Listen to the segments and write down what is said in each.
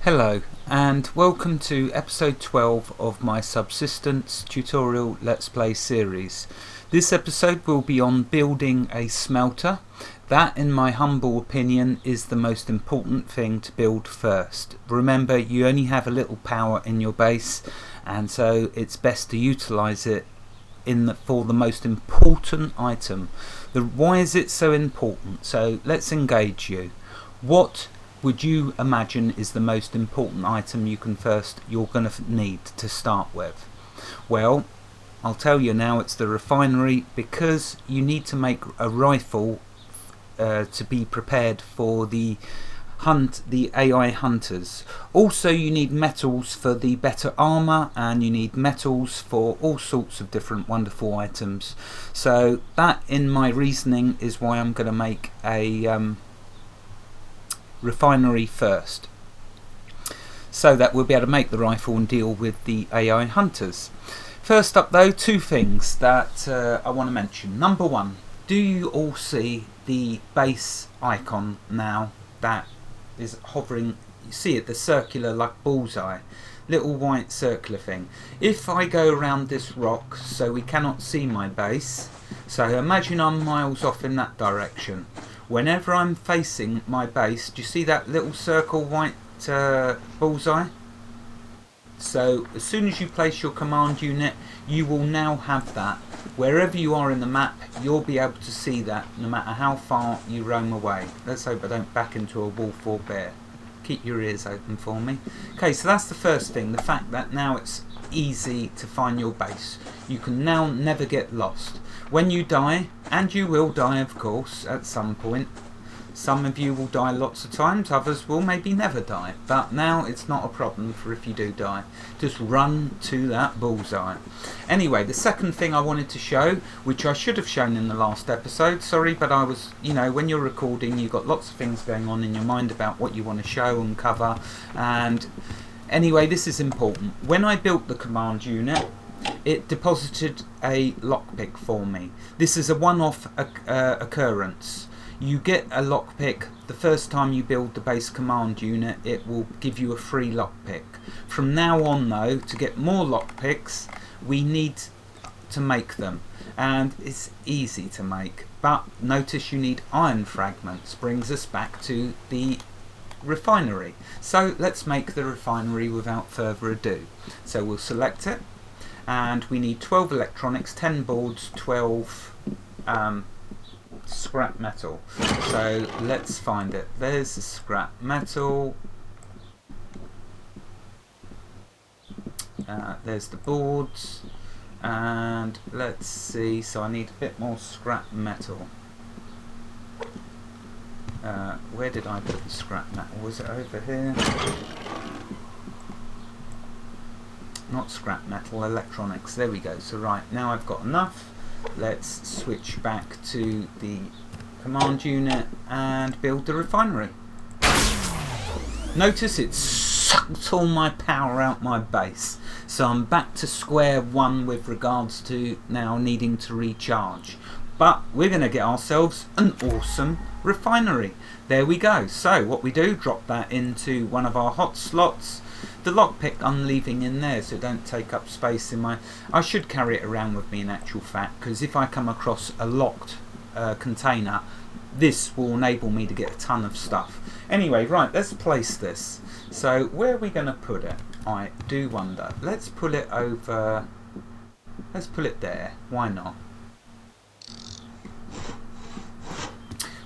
Hello and welcome to episode 12 of my Subsistence tutorial Let's Play series. This episode will be on building a smelter. That, in my humble opinion, is the most important thing to build first. Remember, you only have a little power in your base, and so it's best to utilise it for the most important item. Why is it so important? So let's engage you. What would you imagine is the most important item you're going to need to start with? Well, I'll tell you now, it's the refinery, because you need to make a rifle to be prepared for the AI hunters. Also, you need metals for the better armor, and you need metals for all sorts of different wonderful items. So that, in my reasoning, is why I'm going to make a refinery first, so that we'll be able to make the rifle and deal with the AI hunters. First up though, two things that I want to mention. Number one, do you all see the base icon now that is hovering? You see it, the circular, like bullseye, little white circular thing. If I go around this rock so we cannot see my base, so imagine I'm miles off in that direction. Whenever I'm facing my base, do you see that little circle white bullseye? So as soon as you place your command unit, you will now have that. Wherever you are in the map, you'll be able to see that no matter how far you roam away. Let's hope I don't back into a wolf or bear. Keep your ears open for me. Okay, so that's the first thing, the fact that now it's easy to find your base. You can now never get lost. When you die, and you will die of course at some point, some of you will die lots of times, others will maybe never die, but now it's not a problem for if you do die. Just run to that bullseye. Anyway, the second thing I wanted to show, which I should have shown in the last episode, sorry, but I was, when you're recording, you've got lots of things going on in your mind about what you want to show and cover, and anyway, this is important. When I built the command unit, it deposited a lockpick for me. This is a one-off occurrence. You get a lockpick the first time you build the base command unit. It will give you a free lockpick. From now on though, to get more lockpicks, we need to make them, and it's easy to make, but notice you need iron fragments. Brings us back to the refinery. So let's make the refinery without further ado. So we'll select it, and we need 12 electronics, 10 boards, 12 scrap metal. So let's find it. There's the scrap metal. There's the boards, and let's see, so I need a bit more scrap metal. Where did I put the scrap metal? Was it over here? Not scrap metal, electronics. There we go. So right, now I've got enough. Let's switch back to the command unit and build the refinery. Notice it sucked all my power out my base, so I'm back to square one with regards to now needing to recharge. But we're going to get ourselves an awesome refinery. There we go. So what we do, drop that into one of our hot slots. The lockpick I'm leaving in there so don't take up space in my... I should carry it around with me in actual fact, because if I come across a locked container, this will enable me to get a ton of stuff. Anyway, right, let's place this. So where are we going to put it? I do wonder. Let's pull it over... Let's pull it there. Why not?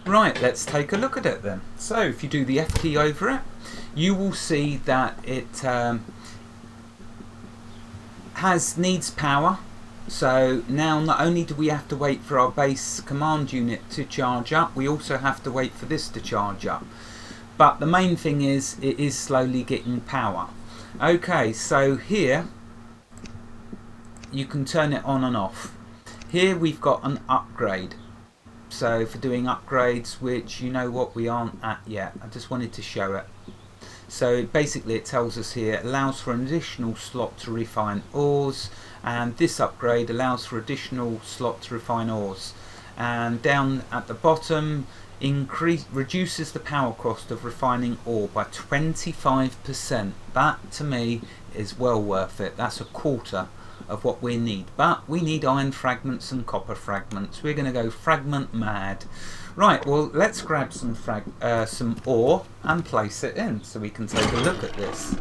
Right, let's take a look at it then. So if you do the F key over it, you will see that it needs power. So now not only do we have to wait for our base command unit to charge up, we also have to wait for this to charge up. But the main thing is, it is slowly getting power. Okay, so here you can turn it on and off. Here we've got an upgrade. So for doing upgrades, which you know what, we aren't at yet. I just wanted to show it. So basically it tells us here, allows for an additional slot to refine ores, and this upgrade allows for additional slot to refine ores. And down at the bottom reduces the power cost of refining ore by 25%. That to me is well worth it. That's a quarter of what we need, but we need iron fragments and copper fragments. We're going to go fragment mad. Right, well, let's grab some ore and place it in so we can take a look at this.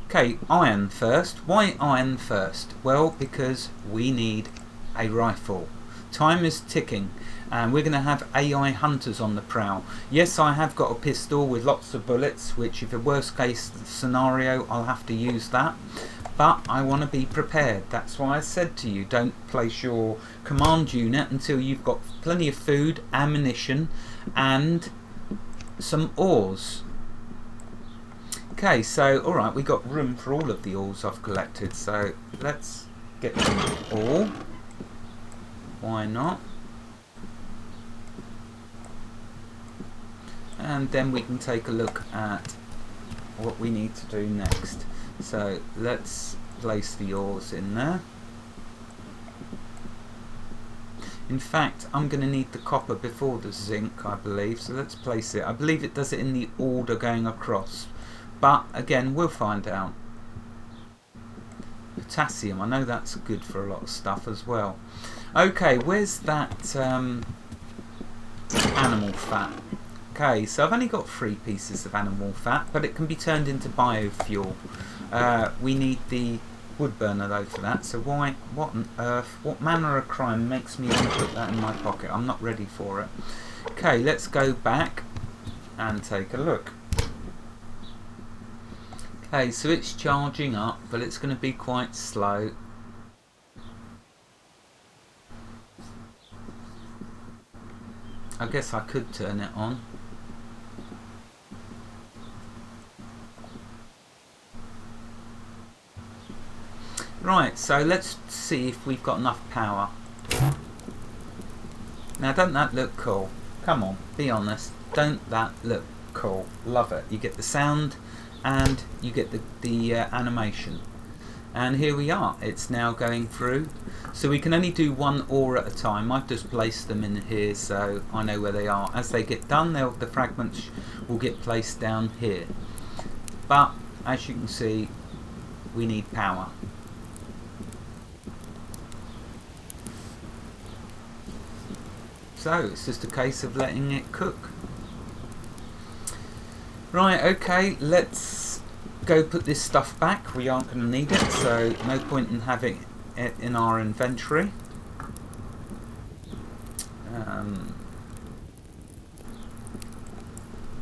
Okay, iron first. Why iron first? Well, because we need a rifle. Time is ticking, and we're going to have AI hunters on the prowl. Yes, I have got a pistol with lots of bullets, which if a worst case scenario, I'll have to use that. But I want to be prepared. That's why I said to you, don't place your command unit until you've got plenty of food, ammunition, and some ores. Okay, so alright, we got room for all of the ores I've collected, so let's get them all. Why not? And then we can take a look at what we need to do next. So let's place the ores in there. In fact, I'm going to need the copper before the zinc, I believe, so let's place it. I believe it does it in the order going across, but again, we'll find out. Potassium, I know that's good for a lot of stuff as well. Okay, where's that animal fat? Okay, so I've only got 3 pieces of animal fat, but it can be turned into biofuel. We need the wood burner though for that, so what on earth, what manner of crime makes me want to put that in my pocket? I'm not ready for it. Okay, let's go back and take a look. Okay, so it's charging up, but it's going to be quite slow. I guess I could turn it on. Right, so let's see if we've got enough power. Now, don't that look cool? Come on, be honest. Don't that look cool? Love it. You get the sound and you get the animation. And here we are. It's now going through. So we can only do 1 ore at a time. I've just placed them in here so I know where they are. As they get done, the fragments will get placed down here. But as you can see, we need power. So it's just a case of letting it cook. Right, okay, let's go put this stuff back. We aren't going to need it, so no point in having it in our inventory.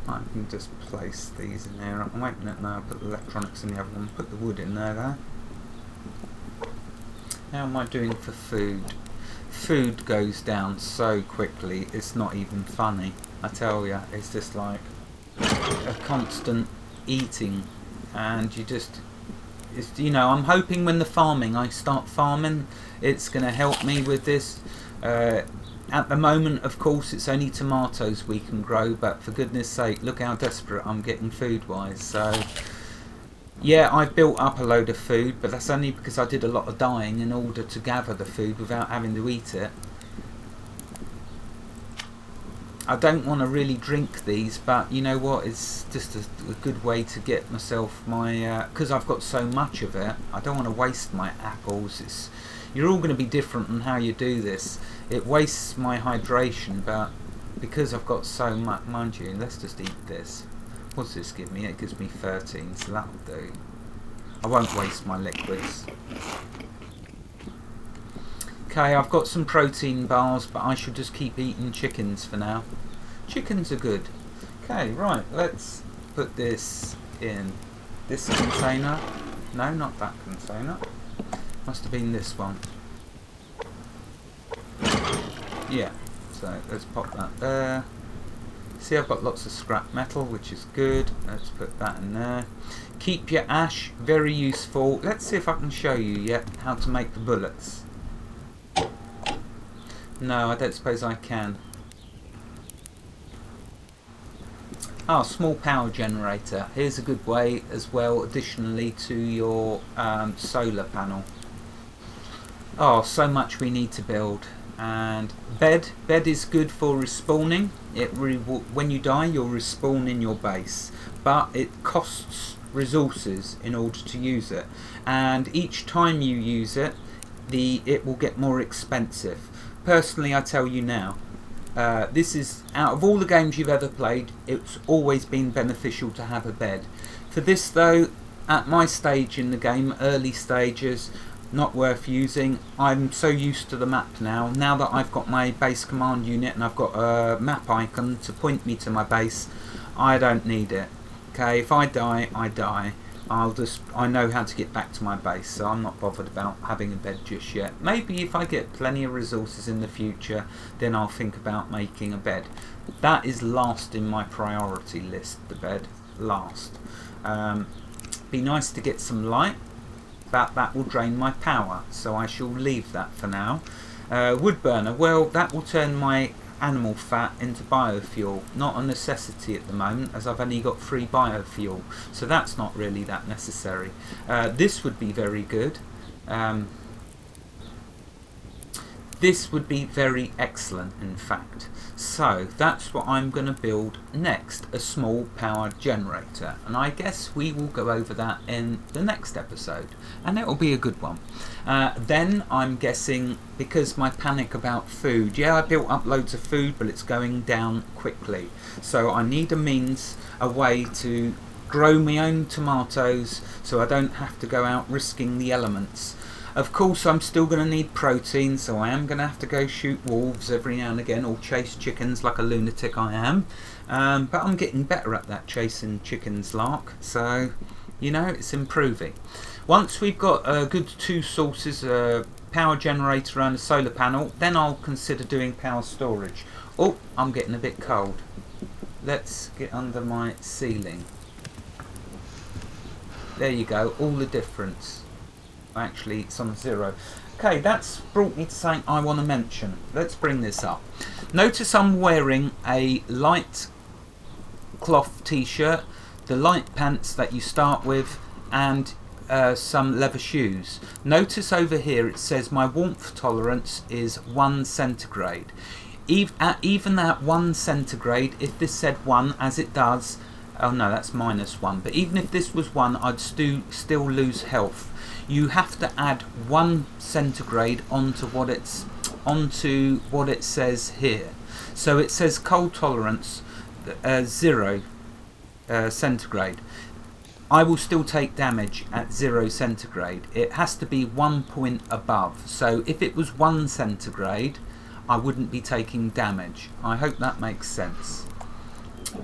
I can just place these in there. I'm waiting it now. Put the electronics in the other one. Put the wood in there. How am I doing for food? Food goes down so quickly, it's not even funny. I tell you, it's just like a constant eating, and you just, you know, I'm hoping when I start farming, it's going to help me with this. At the moment, of course, it's only tomatoes we can grow, but for goodness sake, look how desperate I'm getting food-wise. So yeah, I've built up a load of food, but that's only because I did a lot of dyeing in order to gather the food without having to eat it. I don't want to really drink these, but you know what, it's just a good way to get myself my, because I've got so much of it, I don't want to waste my apples. You're all going to be different on how you do this. It wastes my hydration, but because I've got so much, mind you, let's just eat this. What does this give me? It gives me 13, so that'll do. I won't waste my liquids. Okay, I've got some protein bars, but I should just keep eating chickens for now. Chickens are good. Okay, right, let's put this in this container. No, not that container. Must have been this one. Yeah, so let's pop that there. See, I've got lots of scrap metal, which is good. Let's put that in there. Keep your ash, very useful. Let's see if I can show you yet how to make the bullets. No, I don't suppose I can. Oh, small power generator. Here's a good way as well, additionally to your solar panel. Oh, so much we need to build. And bed is good for respawning. when you die, you'll respawn in your base, but it costs resources in order to use it, and each time you use it, it will get more expensive. Personally, I tell you now, this is, out of all the games you've ever played, it's always been beneficial to have a bed. For this though, at my stage in the game, early stages, not worth using. I'm so used to the map now that I've got my base command unit and I've got a map icon to point me to my base, I don't need it. Okay, if I die, I die. I know how to get back to my base, so I'm not bothered about having a bed just yet. Maybe if I get plenty of resources in the future, then I'll think about making a bed. That is last in my priority list, the bed, last. Be nice to get some light, but that will drain my power, so I shall leave that for now. Wood burner, well, that will turn my animal fat into biofuel. Not a necessity at the moment, as I've only got 3 biofuel, so that's not really that necessary. This would be very good. This would be very excellent, in fact. So that's what I'm going to build next, a small power generator, and I guess we will go over that in the next episode, and it will be a good one. Then I'm guessing, because my panic about food, yeah, I built up loads of food, but it's going down quickly, so I need a way to grow my own tomatoes so I don't have to go out risking the elements. Of course, I'm still going to need protein, so I am going to have to go shoot wolves every now and again, or chase chickens like a lunatic I am. But I'm getting better at that chasing chickens lark, so, you know, it's improving. Once we've got a good 2 sources, a power generator and a solar panel, then I'll consider doing power storage. Oh, I'm getting a bit cold. Let's get under my ceiling. There you go, all the difference. Actually, it's on 0. Okay, that's brought me to something I want to mention. Let's bring this up. Notice I'm wearing a light cloth t-shirt, the light pants that you start with, and some leather shoes. Notice over here it says my warmth tolerance is 1 centigrade. Even at 1 centigrade, if this said 1, as it does, oh no, that's -1, but even if this was 1, I'd still lose health. You have to add 1 centigrade onto what it says here. So it says cold tolerance 0 centigrade. I will still take damage at 0 centigrade. It has to be 1 point above. So if it was 1 centigrade, I wouldn't be taking damage. I hope that makes sense.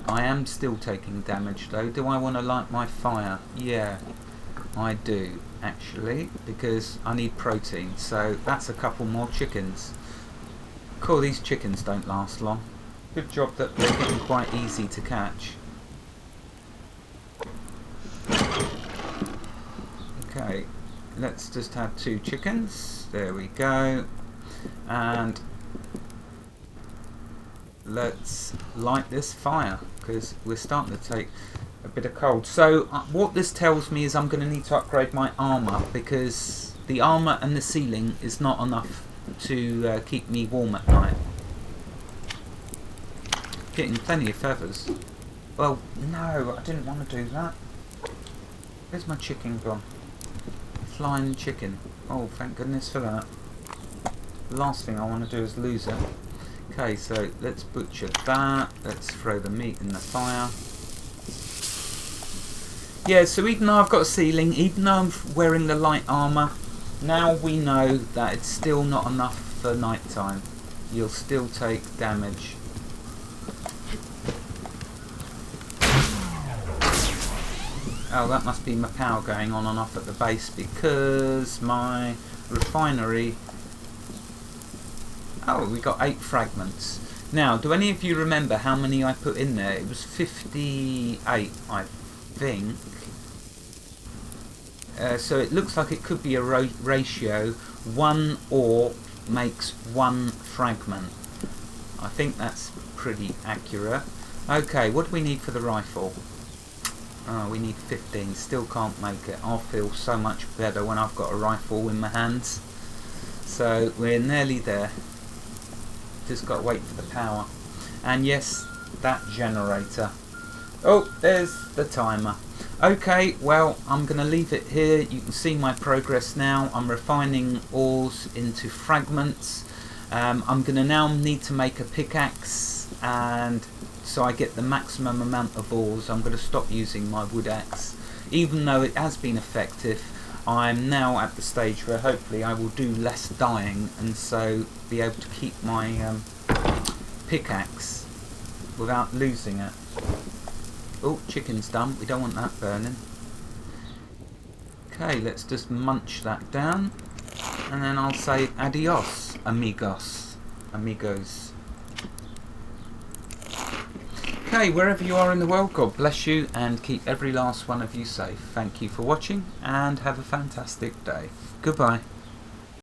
I am still taking damage though. Do I want to light my fire? Yeah, I do actually, because I need protein. So that's a couple more chickens. Cool, these chickens don't last long. Good job that they're getting quite easy to catch. Okay, let's just have 2 chickens. There we go. And let's light this fire, because we're starting to take a bit of cold. So what this tells me is I'm going to need to upgrade my armour, because the armour and the ceiling is not enough to keep me warm at night. Getting plenty of feathers. Well, no, I didn't want to do that. Where's my chicken gone? Flying chicken. Oh, thank goodness for that. The last thing I want to do is lose it. Okay, so let's butcher that. Let's throw the meat in the fire. Yeah, so even though I've got a ceiling, even though I'm wearing the light armour, now we know that it's still not enough for night time. You'll still take damage. Oh, that must be my power going on and off at the base, because my refinery... Oh, we got 8 fragments. Now, do any of you remember how many I put in there? It was 58, I think. So it looks like it could be a ratio. 1 ore makes 1 fragment. I think that's pretty accurate. Okay, what do we need for the rifle? Oh, we need 15. Still can't make it. I'll feel so much better when I've got a rifle in my hands. So we're nearly there. Just got to wait for the power. And yes, that generator. Oh, there's the timer. Okay, well, I'm going to leave it here. You can see my progress now. I'm refining ores into fragments. I'm going to now need to make a pickaxe, and so I get the maximum amount of ores. I'm going to stop using my wood axe. Even though it has been effective, I'm now at the stage where hopefully I will do less dying, and so be able to keep my pickaxe without losing it. Oh, chicken's done. We don't want that burning. Okay, let's just munch that down, and then I'll say adios, amigos. Okay, wherever you are in the world, God bless you and keep every last one of you safe. Thank you for watching and have a fantastic day. Goodbye.